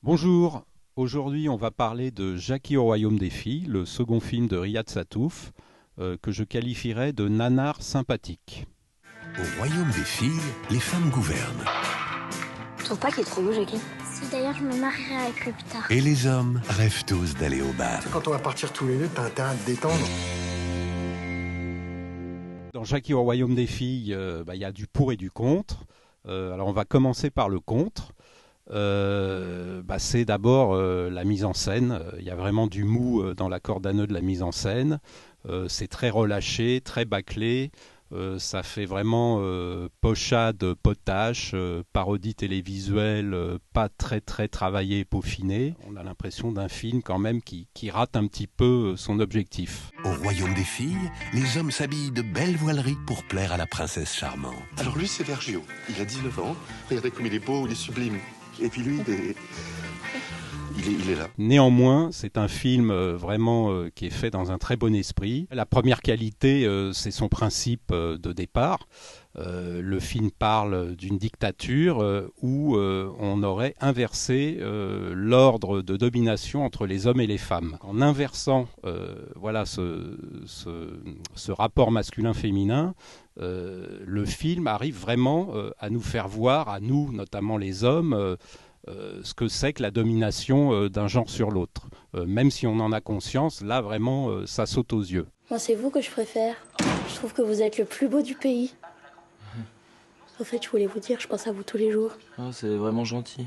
Bonjour, aujourd'hui on va parler de Jackie au Royaume des filles, le second film de Riyad Sattouf, que je qualifierais de nanar sympathique. Au royaume des filles, les femmes gouvernent. Tu trouves pas qu'il est trop beau, Jackie? Si d'ailleurs je me marierai avec lui plus tard. Et les hommes rêvent tous d'aller au bal. Quand on va partir tous les deux, t'as intérêt à te détendre. Dans Jackie au Royaume des filles, il y a du pour et du contre. Alors on va commencer par le contre. C'est d'abord la mise en scène. Il y a vraiment du mou dans la corde à nœud de la mise en scène. C'est très relâché, très bâclé. Ça fait vraiment pochade, potache, parodie télévisuelle, pas très très travaillé et peaufiné. On a l'impression d'un film quand même qui rate un petit peu son objectif. Au royaume des filles, les hommes s'habillent de belles voileries pour plaire à la princesse charmante. Alors lui, c'est Vergéo. Il a 19 ans. Regardez comme il est beau, il est sublime. Et puis lui, il est là. Néanmoins, c'est un film vraiment qui est fait dans un très bon esprit. La première qualité, c'est son principe de départ. Le film parle d'une dictature où on aurait inversé l'ordre de domination entre les hommes et les femmes. En inversant ce rapport masculin-féminin, le film arrive vraiment à nous faire voir, à nous, notamment les hommes, ce que c'est que la domination d'un genre sur l'autre. Même si on en a conscience, là vraiment, ça saute aux yeux. Moi, c'est vous que je préfère. Je trouve que vous êtes le plus beau du pays. En fait, je voulais vous dire, je pense à vous tous les jours. Oh, c'est vraiment gentil.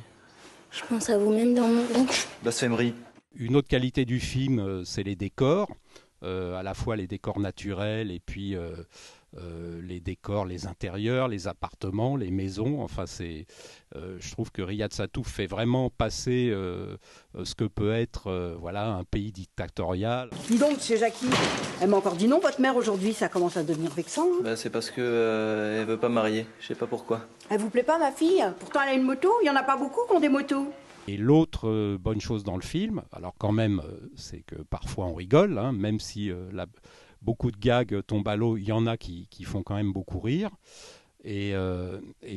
Je pense à vous même dans mon lit. Blasphémerie. Une autre qualité du film, c'est les décors. À la fois les décors naturels et puis les décors, les intérieurs, les appartements, les maisons. Enfin, je trouve que Riyad Sattouf fait vraiment passer ce que peut être un pays dictatorial. Dis donc, monsieur Jackie, elle m'a encore dit non, votre mère, aujourd'hui, ça commence à devenir vexant. Hein. C'est parce que elle veut pas marier. Je sais pas pourquoi. Elle vous plaît pas, ma fille? Pourtant, elle a une moto. Il y en a pas beaucoup qui ont des motos. Et l'autre bonne chose dans le film, alors quand même, c'est que parfois on rigole, hein, même si beaucoup de gags tombent à l'eau, il y en a qui font quand même beaucoup rire. Et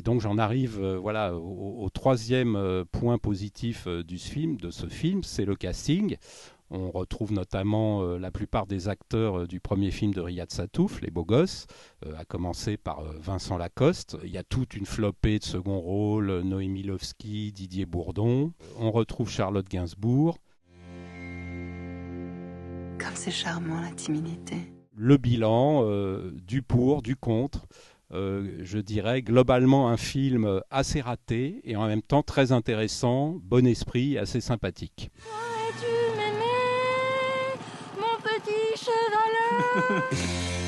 donc j'en arrive au troisième point positif de ce film, c'est le casting. On retrouve notamment la plupart des acteurs du premier film de Riyad Sattouf, les beaux gosses, à commencer par Vincent Lacoste. Il y a toute une flopée de second rôles, Noémie Lovski, Didier Bourdon. On retrouve Charlotte Gainsbourg. Comme c'est charmant, la timidité. Le bilan, du pour, du contre. Je dirais globalement un film assez raté et en même temps très intéressant, bon esprit, assez sympathique. Pourrais-tu m'aimer, mon petit chevalet?